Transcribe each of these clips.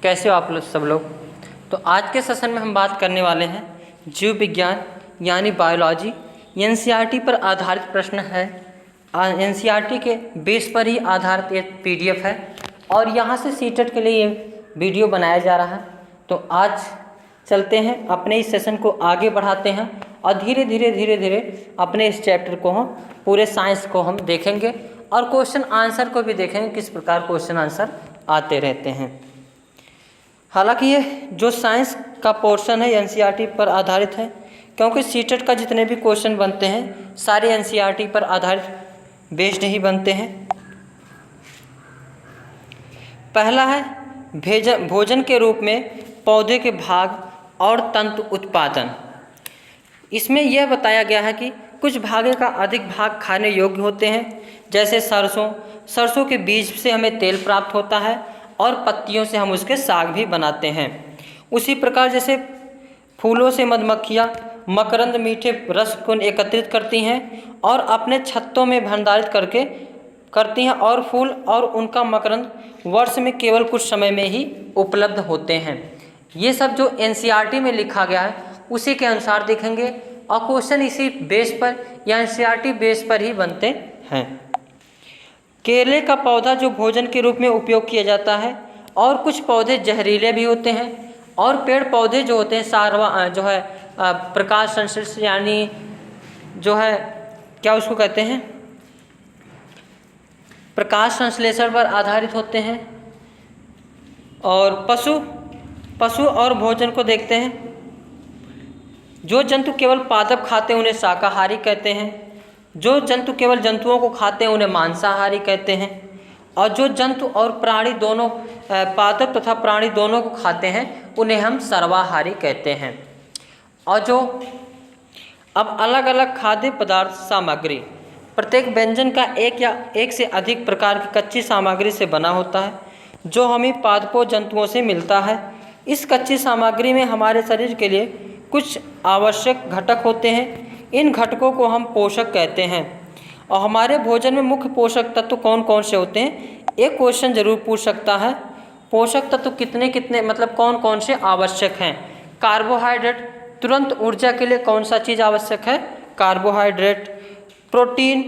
कैसे हो आप लोग सब लोग। तो आज के सेशन में हम बात करने वाले हैं जीव विज्ञान यानी बायोलॉजी। एनसीईआरटी पर आधारित प्रश्न है। एनसीईआरटी के बेस पर ही आधारित एक पीडीएफ है और यहाँ से सीटेट के लिए ये वीडियो बनाया जा रहा है। तो आज चलते हैं, अपने इस सेशन को आगे बढ़ाते हैं और धीरे धीरे अपने इस चैप्टर को हम पूरे साइंस को हम देखेंगे और क्वेश्चन आंसर को भी देखेंगे किस प्रकार क्वेश्चन आंसर आते रहते हैं। हालांकि ये जो साइंस का पोर्शन है एनसीईआरटी पर आधारित है, क्योंकि सीटेट का जितने भी क्वेश्चन बनते हैं सारे एनसीईआरटी पर आधारित बेस्ड ही बनते हैं। पहला है भोजन के रूप में पौधे के भाग और तंतु उत्पादन। इसमें यह बताया गया है कि कुछ भागों का अधिक भाग खाने योग्य होते हैं, जैसे सरसों के बीज से हमें तेल प्राप्त होता है और पत्तियों से हम उसके साग भी बनाते हैं। उसी प्रकार जैसे फूलों से मधुमक्खियाँ मकरंद मीठे रस को एकत्रित करती हैं और अपने छत्तों में भंडारित करती हैं और फूल और उनका मकरंद वर्ष में केवल कुछ समय में ही उपलब्ध होते हैं। ये सब जो एनसीईआरटी में लिखा गया है उसी के अनुसार देखेंगे और क्वेश्चन इसी बेस पर या एनसीईआरटी बेस पर ही बनते हैं। केले का पौधा जो भोजन के रूप में उपयोग किया जाता है और कुछ पौधे जहरीले भी होते हैं और पेड़ पौधे जो होते हैं प्रकाश संश्लेषण यानी जो है क्या उसको कहते हैं प्रकाश संश्लेषण पर आधारित होते हैं। और पशु और भोजन को देखते हैं। जो जंतु केवल पादप खाते हैं उन्हें शाकाहारी कहते हैं, जो जंतु केवल जंतुओं को खाते हैं उन्हें मांसाहारी कहते हैं, और जो जंतु और प्राणी दोनों पादप तथा प्राणी दोनों को खाते हैं उन्हें हम सर्वाहारी कहते हैं। और जो अब अलग अलग खाद्य पदार्थ सामग्री, प्रत्येक व्यंजन का एक से अधिक प्रकार की कच्ची सामग्री से बना होता है जो हमें पादपों जंतुओं से मिलता है। इस कच्ची सामग्री में हमारे शरीर के लिए कुछ आवश्यक घटक होते हैं। इन घटकों को हम पोषक कहते हैं। और हमारे भोजन में मुख्य पोषक तत्व कौन कौन से होते हैं, एक क्वेश्चन जरूर पूछ सकता है। पोषक तत्व कितने मतलब कौन कौन से आवश्यक हैं। कार्बोहाइड्रेट, तुरंत ऊर्जा के लिए कौन सा चीज़ आवश्यक है, कार्बोहाइड्रेट। प्रोटीन,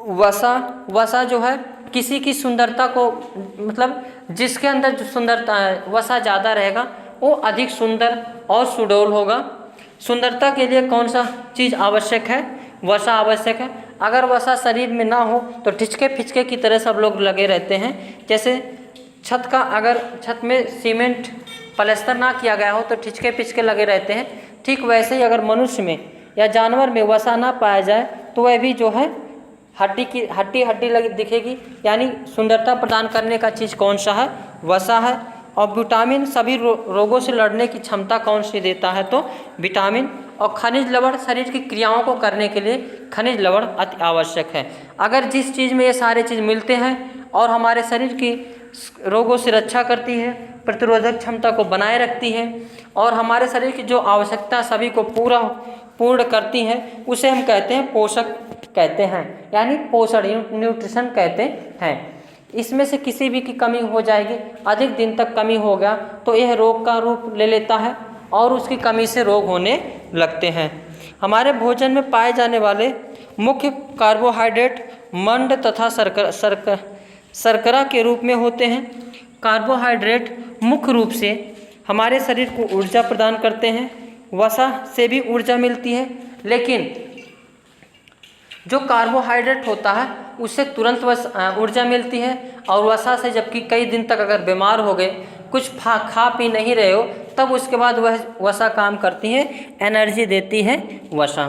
वसा जो है किसी की सुंदरता को मतलब जिसके अंदर जो सुंदरता है वसा ज़्यादा रहेगा वो अधिक सुंदर और सुडौल होगा। सुंदरता के लिए कौन सा चीज़ आवश्यक है, वसा आवश्यक है। अगर वसा शरीर में ना हो तो ठिचके फिचके की तरह सब लोग लगे रहते हैं। जैसे अगर छत में सीमेंट प्लास्टर ना किया गया हो तो ठिचके फिचके लगे रहते हैं, ठीक वैसे ही अगर मनुष्य में या जानवर में वसा ना पाया जाए तो वह भी जो है हड्डी लगी दिखेगी। यानी सुंदरता प्रदान करने का चीज़ कौन सा है, वसा है। और विटामिन सभी रोगों से लड़ने की क्षमता कौन सी देता है, तो विटामिन। और खनिज लवण शरीर की क्रियाओं को करने के लिए खनिज लवण अति आवश्यक है। अगर जिस चीज़ में ये सारे चीज़ मिलते हैं और हमारे शरीर की रोगों से रक्षा करती है, प्रतिरोधक क्षमता को बनाए रखती है और हमारे शरीर की जो आवश्यकता सभी को पूर्ण करती हैं, उसे हम कहते हैं पोषक कहते हैं, यानी पोषण न्यूट्रिशन कहते हैं। इसमें से किसी भी की कमी हो जाएगी, अधिक दिन तक कमी हो गया तो यह रोग का रूप ले लेता है और उसकी कमी से रोग होने लगते हैं। हमारे भोजन में पाए जाने वाले मुख्य कार्बोहाइड्रेट मंड तथा शर्करा के रूप में होते हैं। कार्बोहाइड्रेट मुख्य रूप से हमारे शरीर को ऊर्जा प्रदान करते हैं। वसा से भी ऊर्जा मिलती है, लेकिन जो कार्बोहाइड्रेट होता है उससे तुरंत ऊर्जा मिलती है और वसा से जबकि कई दिन तक अगर बीमार हो गए, कुछ खा पी नहीं रहे हो, तब उसके बाद वह वसा काम करती है, एनर्जी देती है वसा।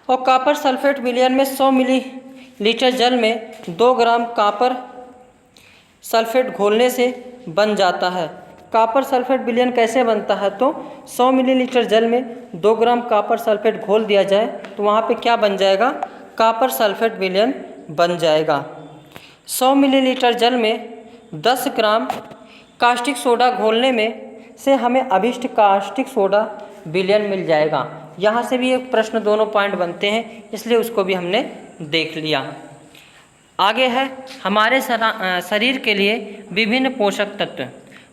और कॉपर सल्फेट विलयन में 100 मिलीलीटर जल में 2 ग्राम कॉपर सल्फेट घोलने से बन जाता है। कॉपर सल्फेट विलयन कैसे बनता है, तो 100 मिलीलीटर जल में 2 ग्राम कॉपर सल्फेट घोल दिया जाए तो वहाँ पे क्या बन जाएगा, कॉपर सल्फेट विलयन बन जाएगा। 100 मिलीलीटर जल में 10 ग्राम कास्टिक सोडा घोलने में से हमें अभिष्ट कास्टिक सोडा विलयन मिल जाएगा। यहाँ से भी एक प्रश्न दोनों पॉइंट बनते हैं, इसलिए उसको भी हमने देख लिया। आगे है हमारे शरीर के लिए विभिन्न पोषक तत्व।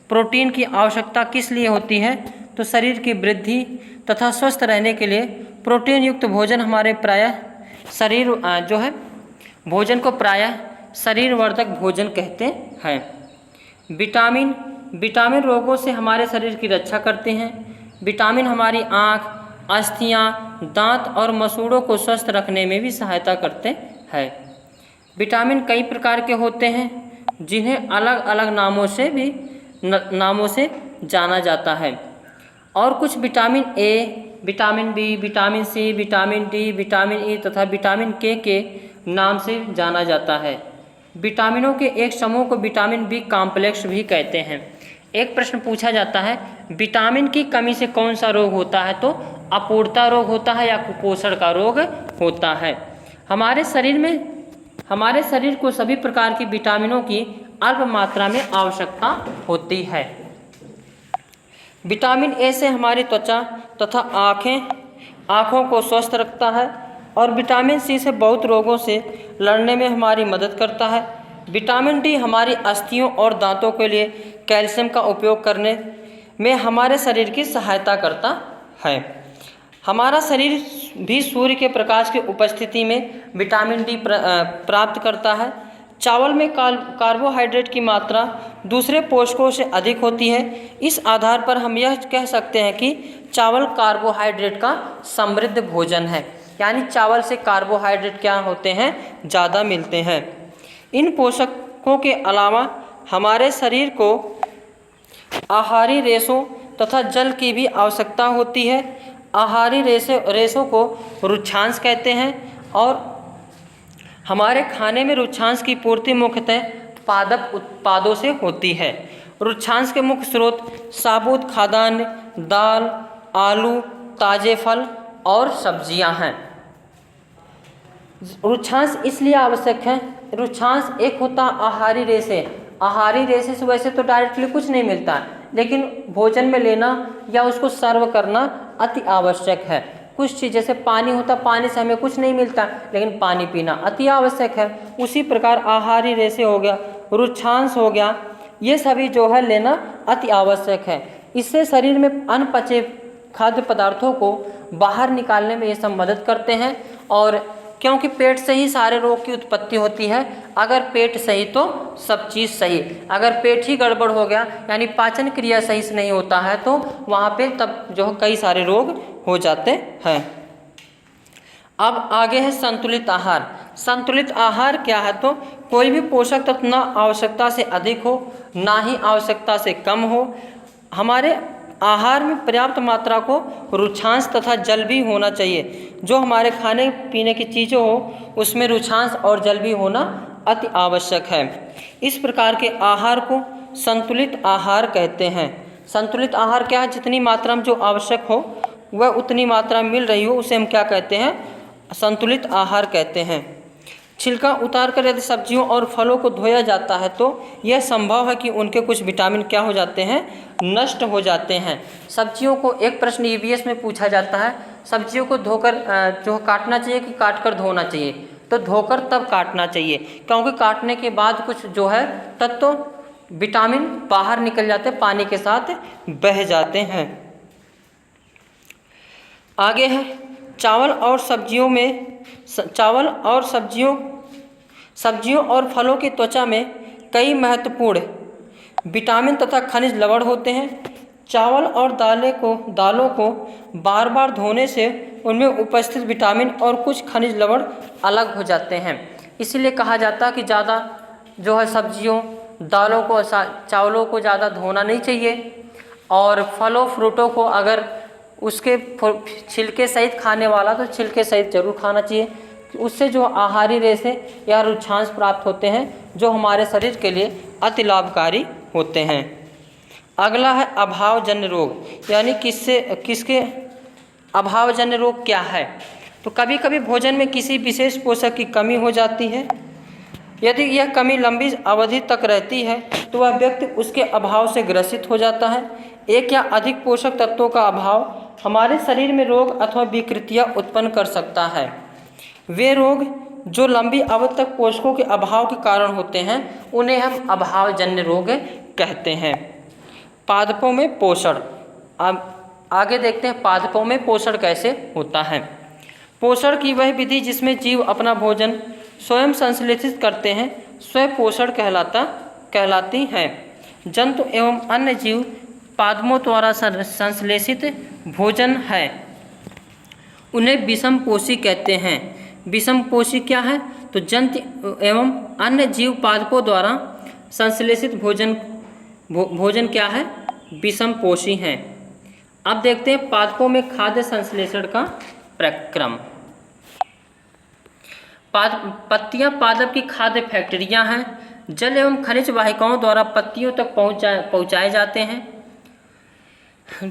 प्रोटीन की आवश्यकता किस लिए होती है? तो शरीर की वृद्धि तथा स्वस्थ रहने के लिए प्रोटीन युक्त भोजन हमारे प्रायः शरीर जो है भोजन को प्रायः शरीरवर्धक भोजन कहते हैं। विटामिन रोगों से हमारे शरीर की रक्षा करते हैं। विटामिन हमारी आँख, अस्थियाँ, दांत और मसूड़ों को स्वस्थ रखने में भी सहायता करते हैं। विटामिन कई प्रकार के होते हैं जिन्हें अलग अलग नामों से जाना जाता है। और कुछ vitamin A, vitamin B, vitamin C, vitamin D, vitamin E तथा विटामिन के नाम से जाना जाता है। विटामिनों के एक समूह को विटामिन बी कॉम्प्लेक्स भी कहते हैं। एक प्रश्न पूछा जाता है, विटामिन की कमी से कौन सा रोग होता है? तो अपूर्णता रोग होता है या कुपोषण का रोग होता है। हमारे शरीर को सभी प्रकार की विटामिनों की अल्प मात्रा में आवश्यकता होती है। विटामिन ए से हमारी त्वचा तथा आँखों को स्वस्थ रखता है और विटामिन सी से बहुत रोगों से लड़ने में हमारी मदद करता है। विटामिन डी हमारी अस्थियों और दांतों के लिए कैल्शियम का उपयोग करने में हमारे शरीर की सहायता करता है। हमारा शरीर भी सूर्य के प्रकाश की उपस्थिति में विटामिन डी प्राप्त करता है। चावल में कार्बोहाइड्रेट की मात्रा दूसरे पोषकों से अधिक होती है। इस आधार पर हम यह कह सकते हैं कि चावल कार्बोहाइड्रेट का समृद्ध भोजन है, यानी चावल से कार्बोहाइड्रेट क्या होते हैं? ज़्यादा मिलते हैं। इन पोषकों के अलावा हमारे शरीर को आहारी रेशों तथा जल की भी आवश्यकता होती है। आहारी रेशों को रुक्षांश कहते हैं और हमारे खाने में रुक्षांश की पूर्ति मुख्यतः पादप उत्पादों से होती है। रुक्षांश के मुख्य स्रोत साबुत खाद्यान्न, दाल, आलू, ताजे फल और सब्जियां हैं। रुक्षांश इसलिए आवश्यक है, रुक्षांश एक होता आहारी रेशे। आहारी रेशे से वैसे तो डायरेक्टली कुछ नहीं मिलता है, लेकिन भोजन में लेना या उसको सर्व करना अति आवश्यक है। कुछ चीज़ जैसे पानी होता, पानी से हमें कुछ नहीं मिलता, लेकिन पानी पीना अति आवश्यक है। उसी प्रकार आहारी रेशे हो गया, रुक्षांश हो गया, ये सभी जो है लेना अति आवश्यक है। इससे शरीर में अनपचे खाद्य पदार्थों को बाहर निकालने में ये सब मदद करते हैं। और क्योंकि पेट से ही सारे रोग की उत्पत्ति होती है। अगर पेट सही तो सब चीज़ सही। अगर पेट ही गड़बड़ हो गया, यानी पाचन क्रिया सही से नहीं होता है, तो वहाँ पे तब जो कई सारे रोग हो जाते हैं। अब आगे है संतुलित आहार। संतुलित आहार क्या है? तो कोई भी पोषक तत्व ना आवश्यकता से अधिक हो, ना ही आवश्यकता से कम हो। हमारे आहार में पर्याप्त मात्रा को रुक्षांश तथा जल भी होना चाहिए। जो हमारे खाने पीने की चीज़ें हो उसमें रुक्षांश और जल भी होना अति आवश्यक है। इस प्रकार के आहार को संतुलित आहार कहते हैं। संतुलित आहार क्या है? जितनी मात्रा में जो आवश्यक हो वह उतनी मात्रा में मिल रही हो, उसे हम क्या कहते हैं? संतुलित आहार कहते हैं। छिलका उतार कर यदि सब्जियों और फलों को धोया जाता है तो यह संभव है कि उनके कुछ विटामिन क्या हो जाते हैं? नष्ट हो जाते हैं। सब्जियों को एक प्रश्न ईवीएस में पूछा जाता है, सब्जियों को धोकर जो काटना चाहिए कि काट कर धोना चाहिए? तो धोकर तब काटना चाहिए, क्योंकि काटने के बाद कुछ जो है तत्व विटामिन बाहर निकल जाते, पानी के साथ बह जाते हैं। आगे है चावल और सब्जियों और फलों की त्वचा में कई महत्वपूर्ण विटामिन तथा खनिज लवण होते हैं। चावल और दालों को बार बार धोने से उनमें उपस्थित विटामिन और कुछ खनिज लवण अलग हो जाते हैं। इसीलिए कहा जाता है कि ज़्यादा जो है सब्जियों, दालों को, चावलों को ज़्यादा धोना नहीं चाहिए। और फलों फ्रूटों को अगर उसके छिलके सहित खाने वाला तो छिलके सहित जरूर खाना चाहिए। उससे जो आहारी रेशे या रुक्षांश प्राप्त होते हैं जो हमारे शरीर के लिए अति लाभकारी होते हैं। अगला है अभावजन्य रोग, यानी किसके अभावजन्य रोग क्या है? तो कभी कभी भोजन में किसी विशेष पोषक की कमी हो जाती है। यदि यह कमी लंबी अवधि तक रहती है तो वह व्यक्ति उसके अभाव से ग्रसित हो जाता है। एक या अधिक पोषक तत्वों का अभाव हमारे शरीर में रोग अथवा विकृतियाँ उत्पन्न कर सकता है। वे रोग जो लंबी अवधि तक पोषकों के अभाव के कारण होते हैं उन्हें हम अभावजन्य रोग कहते हैं। पादपों में पोषण, अब आगे देखते हैं पादपों में पोषण कैसे होता है। पोषण की वह विधि जिसमें जीव अपना भोजन स्वयं संश्लेषित करते हैं स्वयं पोषण कहलाती है। जंतु एवं अन्य जीव पादपों द्वारा संश्लेषित भोजन है उन्हें विषमपोषी कहते हैं। विषमपोषी क्या है? तो जंतु एवं अन्य जीव पादपों द्वारा संश्लेषित भोजन क्या है? विषमपोषी हैं। अब देखते हैं पादपों में खाद्य संश्लेषण का प्रक्रम। पत्तियां पादप की खाद्य फैक्ट्रियां हैं। जल एवं खनिज वाहिकाओं द्वारा पत्तियों तक पहुंचाए जाते हैं।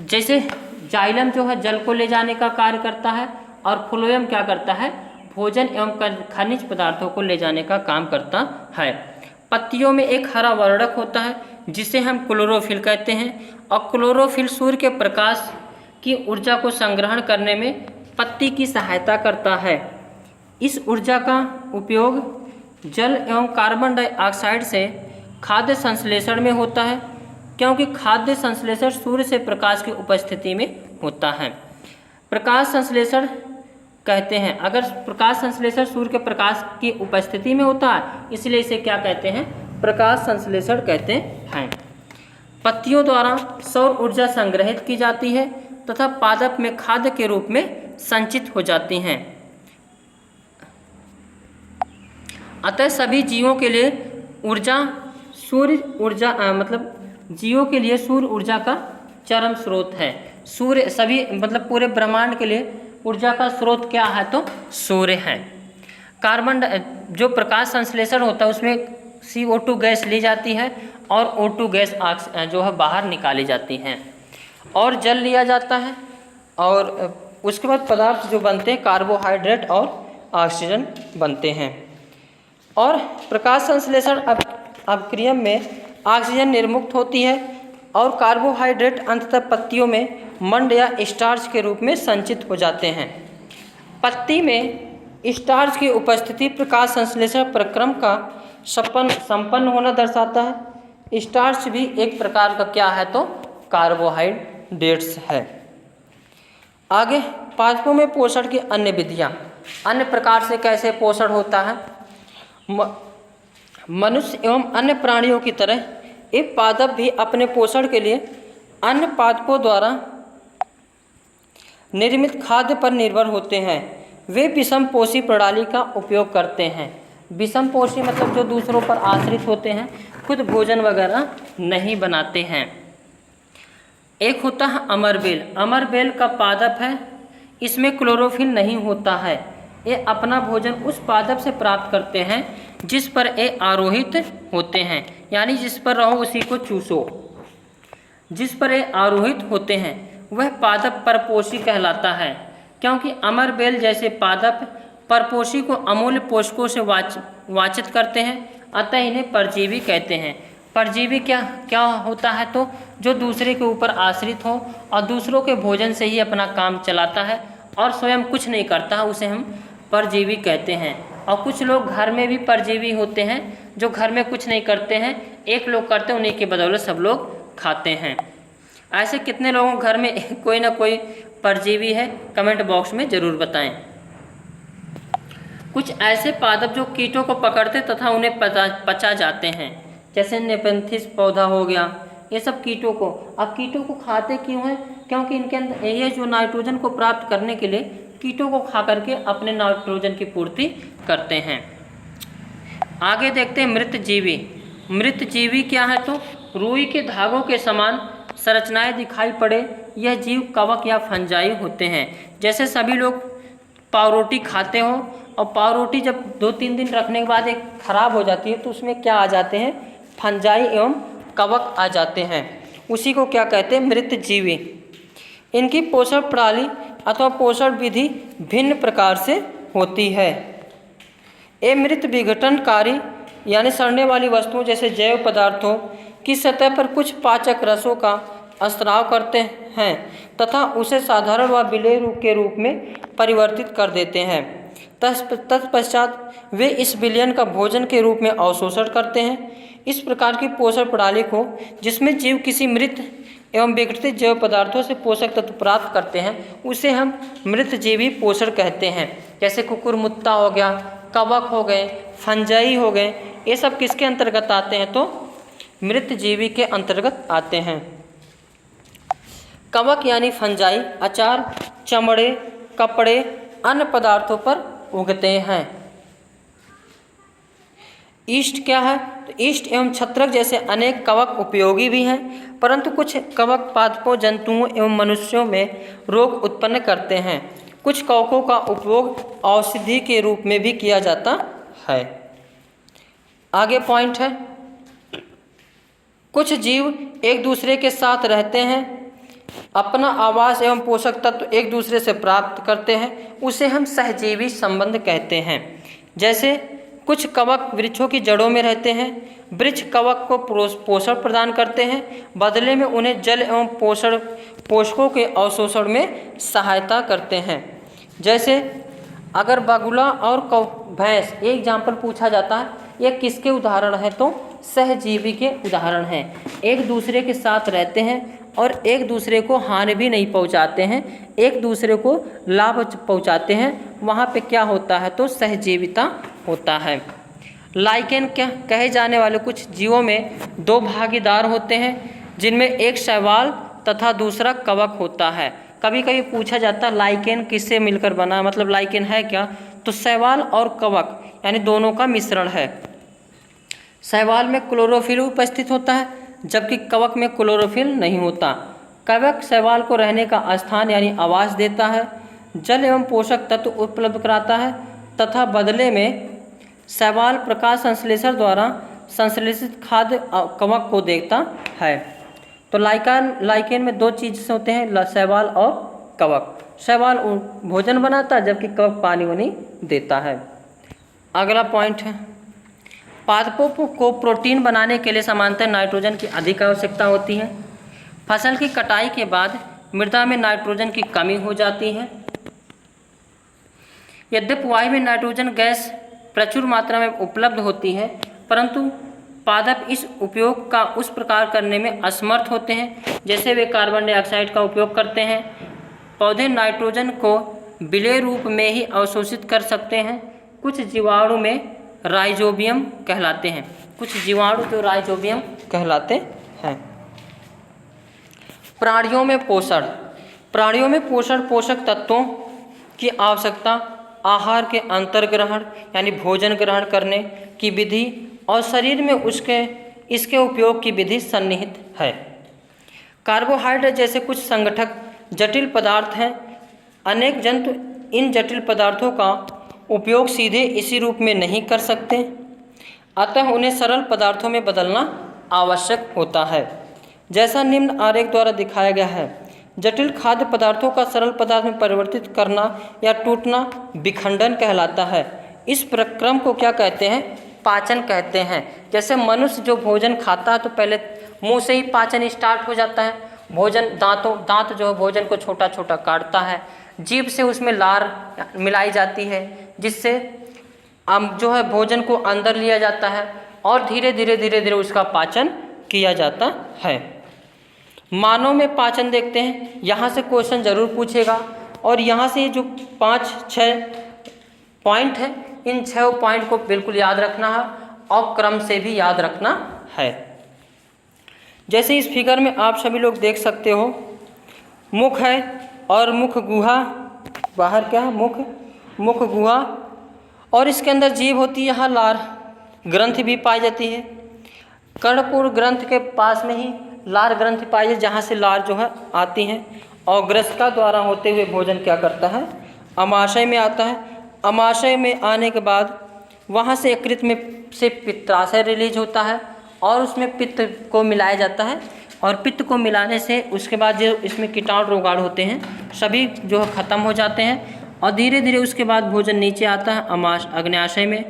जैसे जाइलम जो है जल को ले जाने का कार्य करता है और फ्लोएम क्या करता है? भोजन एवं खनिज पदार्थों को ले जाने का काम करता है। पत्तियों में एक हरा वर्णक होता है जिसे हम क्लोरोफिल कहते हैं और क्लोरोफिल सूर्य के प्रकाश की ऊर्जा को संग्रहण करने में पत्ती की सहायता करता है। इस ऊर्जा का उपयोग जल एवं कार्बन डाइऑक्साइड से खाद्य संश्लेषण में होता है क्योंकि खाद्य संश्लेषण सूर्य से प्रकाश की उपस्थिति में होता है। प्रकाश संश्लेषण कहते हैं, अगर प्रकाश संश्लेषण सूर्य के प्रकाश की उपस्थिति में होता है इसलिए इसे क्या कहते हैं? प्रकाश संश्लेषण कहते हैं। पत्तियों द्वारा सौर ऊर्जा संग्रहित की जाती है तथा पादप में खाद्य के रूप में संचित हो जाती हैं। अतः सभी जीवों के लिए जीवों के लिए सूर्य ऊर्जा का चरम स्रोत है। सूर्य सभी पूरे ब्रह्मांड के लिए ऊर्जा का स्रोत क्या है? तो सूर्य है। जो प्रकाश संश्लेषण होता है उसमें CO2 गैस ली जाती है और O2 गैस जो है बाहर निकाली जाती हैं और जल लिया जाता है और उसके बाद पदार्थ जो बनते हैं कार्बोहाइड्रेट और ऑक्सीजन बनते हैं। और प्रकाश संश्लेषण अपक्रिया में ऑक्सीजन निर्मुक्त होती है और कार्बोहाइड्रेट अंततः पत्तियों में मंड या स्टार्च के रूप में संचित हो जाते हैं। पत्ती में स्टार्च की उपस्थिति प्रकाश संश्लेषण प्रक्रम का संपन्न होना दर्शाता है। स्टार्च भी एक प्रकार का क्या है? तो कार्बोहाइड्रेट्स है। आगे पादपों में पोषण की अन्य विधियां, अन्य प्रकार से कैसे पोषण होता है। मनुष्य एवं अन्य प्राणियों की तरह ये पादप भी अपने पोषण के लिए अन्य पादपों द्वारा निर्मित खाद्य पर निर्भर होते हैं। वे विषमपोषी प्रणाली का उपयोग करते हैं। विषमपोषी मतलब जो दूसरों पर आश्रित होते हैं, खुद भोजन वगैरह नहीं बनाते हैं। एक होता है अमरबेल। अमरबेल का पादप है, इसमें क्लोरोफिल नहीं होता है। ये अपना भोजन उस पादप से प्राप्त करते हैं जिस पर ये आरोहित होते हैं, यानी जिस पर रहो उसी को चूसो। जिस पर ये आरोहित होते हैं वह पादप परपोषी कहलाता है, क्योंकि अमरबेल जैसे पादप परपोषी को अमूल्य पोषकों से वांछित करते हैं, अतः इन्हें परजीवी कहते हैं। परजीवी क्या होता है? तो जो दूसरे के ऊपर आश्रित हो और दूसरों के भोजन से ही अपना काम चलाता है और स्वयं कुछ नहीं करता है, उसे हम परजीवी कहते हैं। और कुछ लोग घर में भी परजीवी होते हैं जो घर में कुछ नहीं करते हैं, एक लोग करते हैं, उन्हीं की बदौलत सब लोग खाते हैं। ऐसे कितने लोगों के घर में कोई ना कोई परजीवी है? कमेंट बॉक्स में ज़रूर बताएं। कुछ ऐसे पादप जो कीटों को पकड़ते तथा उन्हें पचा जाते हैं, जैसे नेपेंथिस पौधा हो गया, ये सब कीटों को। अब कीटों को खाते क्यों हैं? क्योंकि इनके अंदर ये जो नाइट्रोजन को प्राप्त करने के लिए कीटों को खा करके अपने नाइट्रोजन की पूर्ति करते हैं। आगे देखते हैं मृतजीवी। मृतजीवी क्या है? तो रुई के धागों के समान संरचनाएं दिखाई पड़े यह जीव कवक या फंजाई होते हैं। जैसे सभी लोग पावरोटी खाते हो और पावरोटी जब 2-3 दिन रखने के बाद एक खराब हो जाती है तो उसमें क्या आ जाते हैं? फंजाई एवं कवक आ जाते हैं। उसी को क्या कहते हैं? मृतजीवी। इनकी पोषण प्रणाली अथवा पोषण विधि भिन्न प्रकार से होती है। ये मृत विघटनकारी यानी सड़ने वाली वस्तुओं जैसे जैव पदार्थों की सतह पर कुछ पाचक रसों का स्राव करते हैं तथा उसे साधारण व विलेय के रूप में परिवर्तित कर देते हैं। तत्पश्चात वे इस विलयन का भोजन के रूप में अवशोषण करते हैं। इस प्रकार की पोषण प्रणाली को, जिसमें जीव किसी मृत एवं विघटित जैव पदार्थों से पोषक तत्व प्राप्त करते हैं, उसे हम मृतजीवी पोषण कहते हैं। जैसे कुकुरमुत्ता हो गया, कवक हो गए, फंजाई हो गए, ये सब किसके अंतर्गत आते हैं? तो मृतजीवी के अंतर्गत आते हैं। कवक यानी फंजाई अचार, चमड़े, कपड़े, अन्य पदार्थों पर उगते हैं। ईस्ट क्या है? तो ईस्ट एवं छत्रक जैसे अनेक कवक उपयोगी भी हैं, परंतु कुछ कवक पादपों, जंतुओं एवं मनुष्यों में रोग उत्पन्न करते हैं। कुछ कवकों का उपयोग औषधि के रूप में भी किया जाता है। आगे पॉइंट है, कुछ जीव एक दूसरे के साथ रहते हैं, अपना आवास एवं पोषक तत्व एक दूसरे से प्राप्त करते हैं, उसे हम सहजीवी संबंध कहते हैं। जैसे कुछ कवक वृक्षों की जड़ों में रहते हैं, वृक्ष कवक को पोषण प्रदान करते हैं, बदले में उन्हें जल एवं पोषकों के अवशोषण में सहायता करते हैं। जैसे अगर बगुला और भैंस, ये एग्जाम्पल पूछा जाता है, ये किसके उदाहरण हैं? तो सहजीवी के उदाहरण हैं। एक दूसरे के साथ रहते हैं और एक दूसरे को हानि भी नहीं पहुंचाते हैं, एक दूसरे को लाभ पहुंचाते हैं। वहाँ पे क्या होता है? तो सहजीविता होता है। लाइकेन क्या कहे जाने वाले कुछ जीवों में दो भागीदार होते हैं, जिनमें एक शैवाल तथा दूसरा कवक होता है। कभी कभी पूछा जाता है लाइकेन किससे मिलकर बना, मतलब लाइकेन है क्या? तो शैवाल और कवक यानी दोनों का मिश्रण है। शैवाल में क्लोरोफिल उपस्थित होता है, जबकि कवक में क्लोरोफिल नहीं होता। कवक शैवाल को रहने का स्थान यानी आवास देता है, जल एवं पोषक तत्व उपलब्ध कराता है तथा बदले में शैवाल प्रकाश संश्लेषण द्वारा संश्लेषित खाद्य कवक को देता है। तो लाइकेन में दो चीज़ होते हैं, शैवाल और कवक। शैवाल भोजन बनाता है, जबकि कवक पानी वानी देता है। अगला पॉइंट है, पादपों को प्रोटीन बनाने के लिए समांतर नाइट्रोजन की अधिक आवश्यकता होती है। फसल की कटाई के बाद मृदा में नाइट्रोजन की कमी हो जाती है। यद्यपि वायु में नाइट्रोजन गैस प्रचुर मात्रा में उपलब्ध होती है, परंतु पादप इस उपयोग का उस प्रकार करने में असमर्थ होते हैं जैसे वे कार्बन डाइऑक्साइड का उपयोग करते हैं। पौधे नाइट्रोजन को विलेय रूप में ही अवशोषित कर सकते हैं। कुछ जीवाणु में राइजोबियम कहलाते हैं, कुछ जीवाणु जो राइजोबियम कहलाते हैं। प्राणियों में पोषण, प्राणियों में पोषक तत्वों की आवश्यकता आहार के अंतर्ग्रहण यानी भोजन ग्रहण करने की विधि और शरीर में इसके उपयोग की विधि सन्निहित है। कार्बोहाइड्रेट जैसे कुछ संगठक जटिल पदार्थ हैं। अनेक जंतु इन जटिल पदार्थों का उपयोग सीधे इसी रूप में नहीं कर सकते, अतः उन्हें सरल पदार्थों में बदलना आवश्यक होता है। जैसा निम्न आरेख द्वारा दिखाया गया है, जटिल खाद्य पदार्थों का सरल पदार्थ में परिवर्तित करना या टूटना विखंडन कहलाता है। इस प्रक्रम को क्या कहते हैं? पाचन कहते हैं। जैसे मनुष्य जो भोजन खाता है तो पहले मुंह से ही पाचन स्टार्ट हो जाता है। भोजन दांत जो है भोजन को छोटा छोटा काटता है, जीभ से उसमें लार मिलाई जाती है, जिससे जो है भोजन को अंदर लिया जाता है और धीरे धीरे उसका पाचन किया जाता है। मानव में पाचन देखते हैं, यहाँ से क्वेश्चन जरूर पूछेगा और यहाँ से जो 5-6 पॉइंट है, इन 6 पॉइंट को बिल्कुल याद रखना है और क्रम से भी याद रखना है। जैसे इस फिगर में आप सभी लोग देख सकते हो, मुख है और मुख गुहा, बाहर क्या है? मुख गुहा, और इसके अंदर जीभ होती है, यहाँ लार ग्रंथि भी पाई जाती है। कर्णपुर ग्रंथ के पास में ही लार ग्रंथि पाई जाती है, जहाँ से लार जो है आती हैं और ग्रसिका द्वारा होते हुए भोजन क्या करता है? अमाशय में आता है। अमाशय में आने के बाद वहाँ से यकृत में से पित्ताशय रिलीज होता है और उसमें पित्त को मिलाया जाता है, और पित्त को मिलाने से उसके बाद जो इसमें कीटाणु रोगाणु होते हैं सभी जो है ख़त्म हो जाते हैं, और धीरे धीरे उसके बाद भोजन नीचे आता है अग्न्याशय में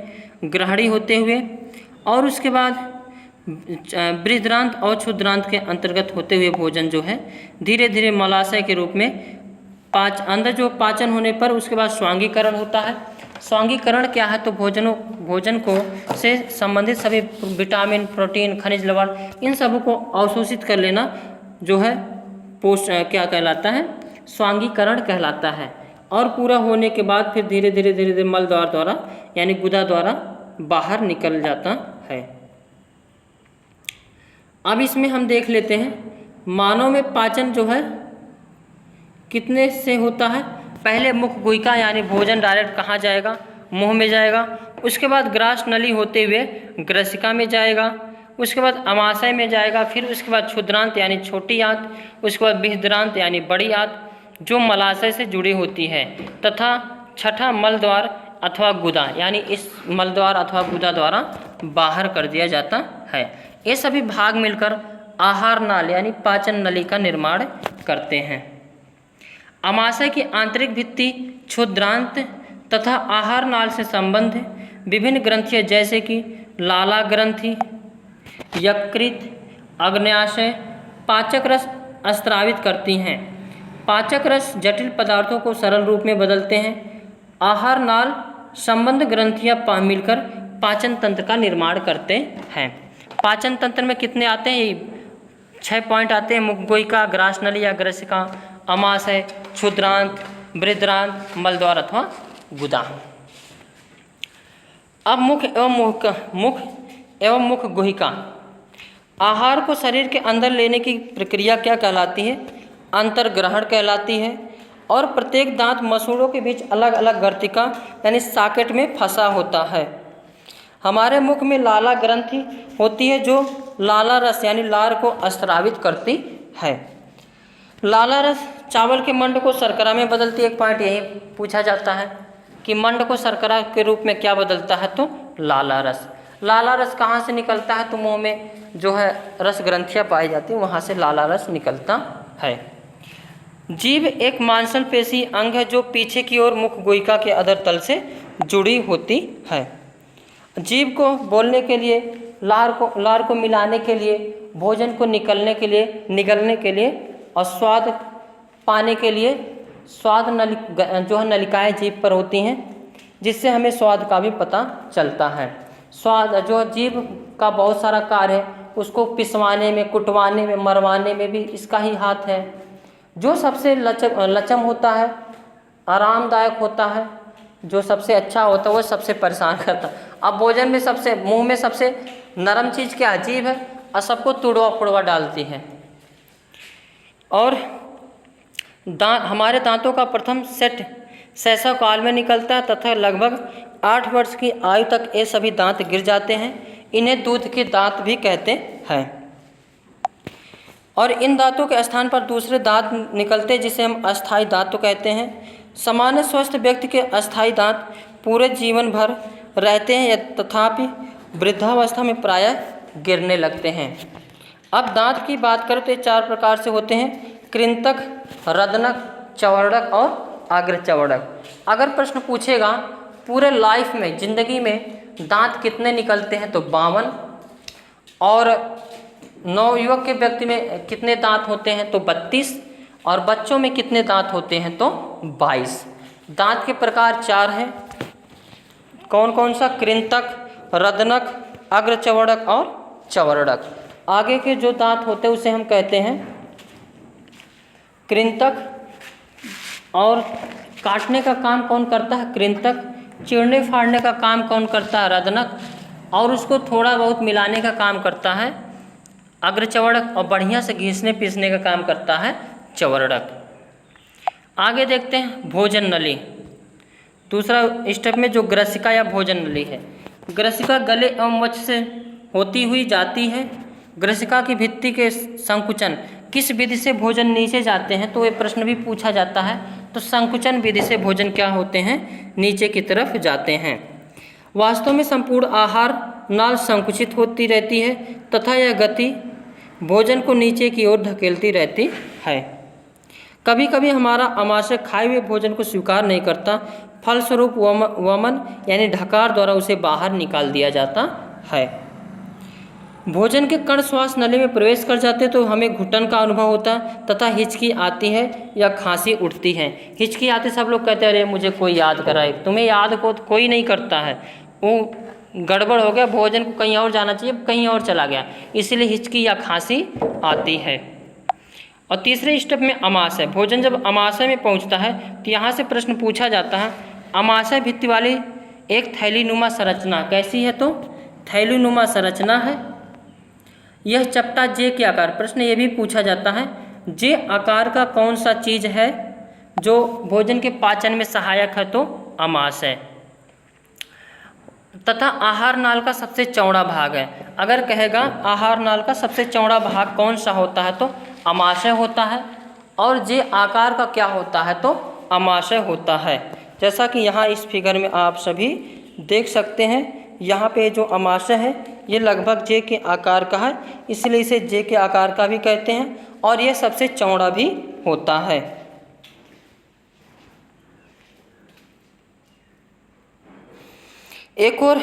ग्रहणी होते हुए, और उसके बाद बृहद्रांत और क्षुद्रांत के अंतर्गत होते हुए भोजन जो है धीरे धीरे मलाशय के रूप में अंदर जो पाचन होने पर उसके बाद स्वांगीकरण होता है। स्वांगीकरण क्या है? तो भोजन को से संबंधित सभी विटामिन, प्रोटीन, खनिज लवण, इन सबों को अवशोषित कर लेना जो है क्या कहलाता है? स्वांगीकरण कहलाता है। और पूरा होने के बाद फिर धीरे धीरे मल द्वारा यानी गुदा द्वारा बाहर निकल जाता है। अब इसमें हम देख लेते हैं मानव में पाचन जो है कितने से होता है। पहले मुख गुहिका यानी भोजन डायरेक्ट कहाँ जाएगा? मुंह में जाएगा। उसके बाद ग्रास नली होते हुए ग्रसिका में जाएगा। उसके बाद अमाशय में जाएगा। फिर उसके बाद क्षुद्रांत यानी छोटी आंत। उसके बाद बृहद्रांत यानी बड़ी आंत जो मलाशय से जुड़ी होती है। तथा छठा मल द्वार अथवा गुदा यानी इस मल द्वार अथवा गुदा द्वारा बाहर कर दिया जाता है। ये सभी भाग मिलकर आहार नाल यानी पाचन नली का निर्माण करते हैं। अमाशय की आंतरिक भित्ति, क्षुद्रांत तथा आहार नाल से संबंध विभिन्न ग्रंथियाँ जैसे कि लाला ग्रंथि, यकृत, अग्न्याशय पाचक रस स्रावित करती हैं। पाचक रस जटिल पदार्थों को सरल रूप में बदलते हैं। आहार नाल संबंध ग्रंथियाँ मिलकर पाचन तंत्र का निर्माण करते हैं। पाचन तंत्र में कितने आते हैं? ये 6 पॉइंट आते हैं। मुख गुहिका, ग्रास नली या ग्रसिका, अमाशय, क्षुद्रांत, बृहद्रांत, मलद्वार अथवा गुदा। अब मुख एवं मुख गुहिका आहार को शरीर के अंदर लेने की प्रक्रिया क्या कहलाती है? अंतर्ग्रहण कहलाती है। और प्रत्येक दांत मसूड़ों के बीच अलग अलग गर्तिका यानी सॉकेट में फंसा होता है। हमारे मुख में लाला ग्रंथि होती है जो लाला रस यानी लार को स्रावित करती है। लाला रस चावल के मंड को शर्करा में बदलती है। एक पॉइंट यही पूछा जाता है कि मंड को शर्करा के रूप में क्या बदलता है? तो लाला रस। लाला रस कहाँ से निकलता है? तो मुंह में जो है रस ग्रंथियाँ पाई जाती हैं, वहाँ से लाला रस निकलता है। जीभ एक मांसल पेशी अंग है जो पीछे की ओर मुख गुहिका के अधर तल से जुड़ी होती है। जीभ को बोलने के लिए, लार को मिलाने के लिए, भोजन को निगलने के लिए और स्वाद पाने के लिए स्वाद जो है नलिकाएँ जीभ पर होती हैं, जिससे हमें स्वाद का भी पता चलता है। स्वाद जो जीभ का बहुत सारा कार्य है, उसको पिसवाने में, कुटवाने में, मरवाने में भी इसका ही हाथ है। जो सबसे लचम होता है, आरामदायक होता है, जो सबसे अच्छा होता है, वो सबसे परेशान करता है। अब भोजन में मुंह में सबसे नरम चीज़ क्या? जीभ है और सबको तुड़वा फुड़वा डालती है। और हमारे दांतों का प्रथम सेट शैशव काल में निकलता है तथा लगभग 8 वर्ष की आयु तक ये सभी दांत गिर जाते हैं। इन्हें दूध के दांत भी कहते हैं। और इन दांतों के स्थान पर दूसरे दांत निकलते हैं जिसे हम अस्थायी दांत कहते हैं। सामान्य स्वस्थ व्यक्ति के अस्थायी दांत पूरे जीवन भर रहते हैं, तथापि वृद्धावस्था में प्रायः गिरने लगते हैं। अब दांत की बात करें तो ये 4 प्रकार से होते हैं: कृंतक, रदनक, चवर्णक और अग्रचवर्णक। अगर प्रश्न पूछेगा पूरे लाइफ में, जिंदगी में दांत कितने निकलते हैं, तो 52। और नवयुवक के व्यक्ति में कितने दांत होते हैं, तो 32। और बच्चों में कितने दांत होते हैं, तो 22। दांत के प्रकार 4 हैं। कौन कौन सा? कृंतक, रदनक, अग्रचवर्णक और चवर्णक। आगे के जो दांत होते हैं उसे हम कहते हैं कृंतक। और काटने का काम कौन करता है? कृंतक। चीरने फाड़ने का काम कौन करता है? रदनक। और उसको थोड़ा बहुत मिलाने का काम करता है अग्रचवर्णक। और बढ़िया से घिसने पीसने का काम करता है चवर्णक। आगे देखते हैं भोजन नली। दूसरा स्टेप में जो ग्रसिका या भोजन नली है। ग्रसिका गले एवं वक्ष से होती हुई जाती है। ग्रसिका की भित्ति के संकुचन किस विधि से भोजन नीचे जाते हैं, तो ये प्रश्न भी पूछा जाता है। तो संकुचन विधि से भोजन क्या होते हैं? नीचे की तरफ जाते हैं। वास्तव में संपूर्ण आहार नाल संकुचित होती रहती है तथा यह गति भोजन को नीचे की ओर धकेलती रहती है। कभी कभी हमारा अमाशय खाए हुए भोजन को स्वीकार नहीं करता, फलस्वरूप वमन यानी ढकार द्वारा उसे बाहर निकाल दिया जाता है। भोजन के कण श्वास नली में प्रवेश कर जाते तो हमें घुटन का अनुभव होता है तथा हिचकी आती है या खांसी उठती है। हिचकी आती, सब लोग कहते हैं अरे मुझे कोई याद कराए, तुम्हें याद को कोई नहीं करता है, वो गड़बड़ हो गया, भोजन को कहीं और जाना चाहिए, कहीं और चला गया, इसीलिए हिचकी या खांसी आती है। और तीसरे स्टेप में अमाशय। भोजन जब अमाशय में पहुंचता है तो यहाँ से प्रश्न पूछा जाता है, अमाशय भित्ति वाली एक थैलीनुमा संरचना कैसी है? तो थैलीनुमा संरचना है। यह चपटा जे के आकार, प्रश्न ये भी पूछा जाता है, जे आकार का कौन सा चीज है जो भोजन के पाचन में सहायक है? तो अमाशय। तथा आहार नाल का सबसे चौड़ा भाग है। अगर कहेगा आहार नाल का सबसे चौड़ा भाग कौन सा होता है? तो अमाशय होता है। और जे आकार का क्या होता है? तो अमाशय होता है। जैसा कि यहाँ इस फिगर में आप सभी देख सकते हैं, यहाँ पे जो अमाशय है ये लगभग जे के आकार का है, इसलिए इसे जे के आकार का भी कहते हैं, और ये सबसे चौड़ा भी होता है। एक और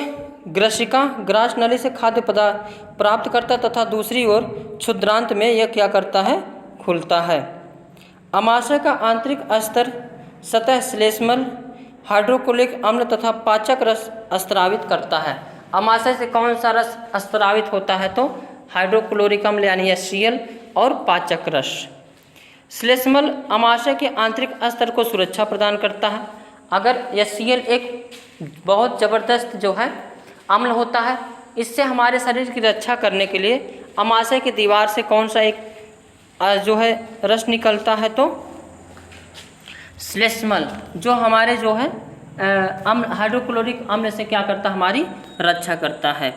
ग्रसिका ग्रास नली से खाद्य पदार्थ प्राप्त करता तथा दूसरी ओर क्षुद्रांत में यह क्या करता है? खुलता है। अमाशय का आंतरिक स्तर सतह श्लेष्मल, हाइड्रोक्लोरिक अम्ल तथा पाचक रस स्रावित करता है। अमाशय से कौन सा रस स्रावित होता है? तो हाइड्रोक्लोरिक अम्ल यानी HCl और पाचक रस। श्लेष्मल अमाशय के आंतरिक स्तर को सुरक्षा प्रदान करता है। अगर HCl एक बहुत ज़बरदस्त जो है अम्ल होता है, इससे हमारे शरीर की रक्षा करने के लिए अमाशय की दीवार से कौन सा एक जो है रस निकलता है? तो श्लेष्मल, जो हमारे जो है अम्ल हाइड्रोक्लोरिक अम्ल से क्या करता है? हमारी रक्षा करता है।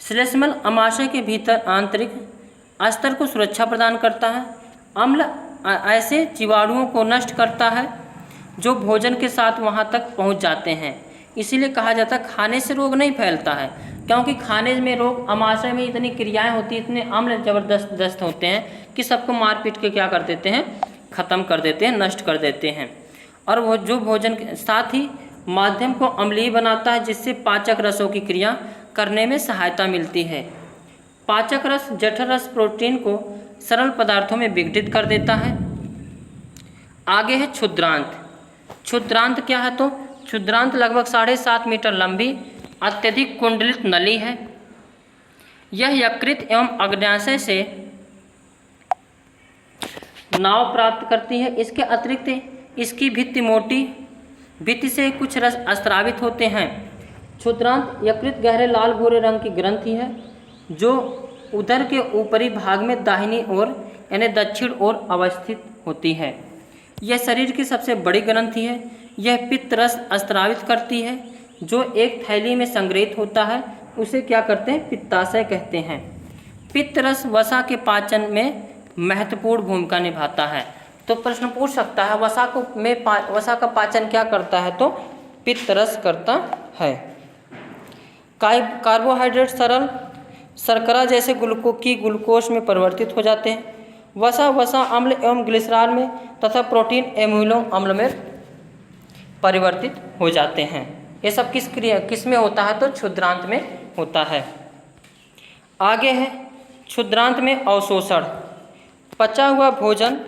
श्लेष्मल अमाशय के भीतर आंतरिक स्तर को सुरक्षा प्रदान करता है। अम्ल ऐसे जीवाणुओं को नष्ट करता है जो भोजन के साथ वहाँ तक पहुँच जाते हैं। इसीलिए कहा जाता है खाने से रोग नहीं फैलता है, क्योंकि खाने में रोग, अमाशय में इतनी क्रियाएं होती, इतने अम्ल जबरदस्त होते हैं कि सबको मार पीट के क्या कर देते हैं? ख़त्म कर देते हैं, नष्ट कर देते हैं। और वो जो भोजन के साथ ही माध्यम को अम्लीय बनाता है, जिससे पाचक रसों की क्रिया करने में सहायता मिलती है। पाचक रस जठर रस प्रोटीन को सरल पदार्थों में विघटित कर देता है। आगे है क्षुद्रांत। क्षुद्रांत क्या है? तो क्षुद्रांत लगभग 7.5 मीटर लंबी अत्यधिक कुंडलित नली है। यह यकृत एवं अग्न्याशय से नाव प्राप्त करती है। इसके अतिरिक्त इसकी भित्ति मोटी, भित्ति से कुछ रस स्रावित होते हैं। क्षुद्रांत यकृत गहरे लाल भूरे रंग की ग्रंथि है जो उदर के ऊपरी भाग में दाहिनी ओर यानी दक्षिण ओर अवस्थित होती है। यह शरीर की सबसे बड़ी ग्रंथि है। यह पित्त रस स्रावित करती है जो एक थैली में संग्रहित होता है, उसे क्या करते हैं? पित्ताशय कहते हैं। पित्त रस वसा के पाचन में महत्वपूर्ण भूमिका निभाता है। तो प्रश्न पूछ सकता है वसा का पाचन क्या करता है? तो पित्त रस करता है। कार्बोहाइड्रेट सरल शर्करा जैसे ग्लूकोज में परिवर्तित हो जाते हैं। वसा अम्ल एवं ग्लिसरॉल में तथा प्रोटीन एमिनो अम्ल में परिवर्तित हो जाते हैं। ये सब किस में होता है? तो क्षुद्रांत में होता है। आगे है क्षुद्रांत में अवशोषण। पचा हुआ भोजन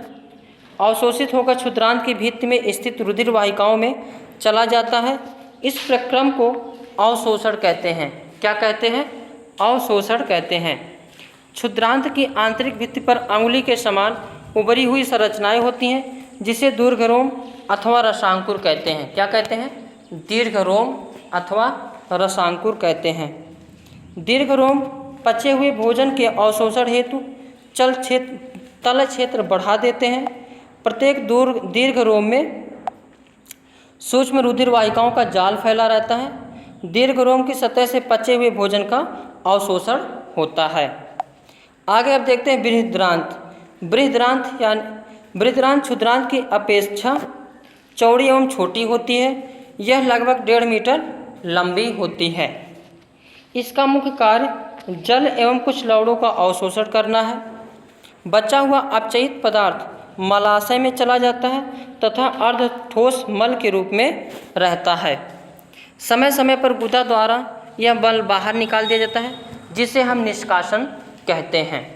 अवशोषित होकर क्षुद्रांत की भित्ति में स्थित रुधिर वाहिकाओं में चला जाता है। इस प्रक्रम को अवशोषण कहते हैं। क्या कहते हैं? अवशोषण कहते हैं। क्षुद्रांत की आंतरिक भित्ति पर अंगुली के समान उभरी हुई संरचनाएं होती हैं, जिसे दीर्घरोम अथवा रसांकुर कहते हैं। क्या कहते हैं? दीर्घरोम अथवा रसांकुर कहते हैं। दीर्घरोम पचे हुए भोजन के अवशोषण हेतु तल क्षेत्र बढ़ा देते हैं। प्रत्येक दीर्घरोम में सूक्ष्म रुधिर वाहिकाओं का जाल फैला रहता है। दीर्घरोम की सतह से पचे हुए भोजन का अवशोषण होता है। आगे अब देखते हैं बृहद्रांत क्षुद्रांत की अपेक्षा चौड़ी एवं छोटी होती है। यह लगभग 1.5 मीटर लंबी होती है। इसका मुख्य कार्य जल एवं कुछ लवणों का अवशोषण करना है। बचा हुआ अपचयित पदार्थ मलाशय में चला जाता है तथा अर्ध ठोस मल के रूप में रहता है। समय समय पर गुदा द्वारा यह मल बाहर निकाल दिया जाता है। जिसे हम निष्कासन कहते हैं।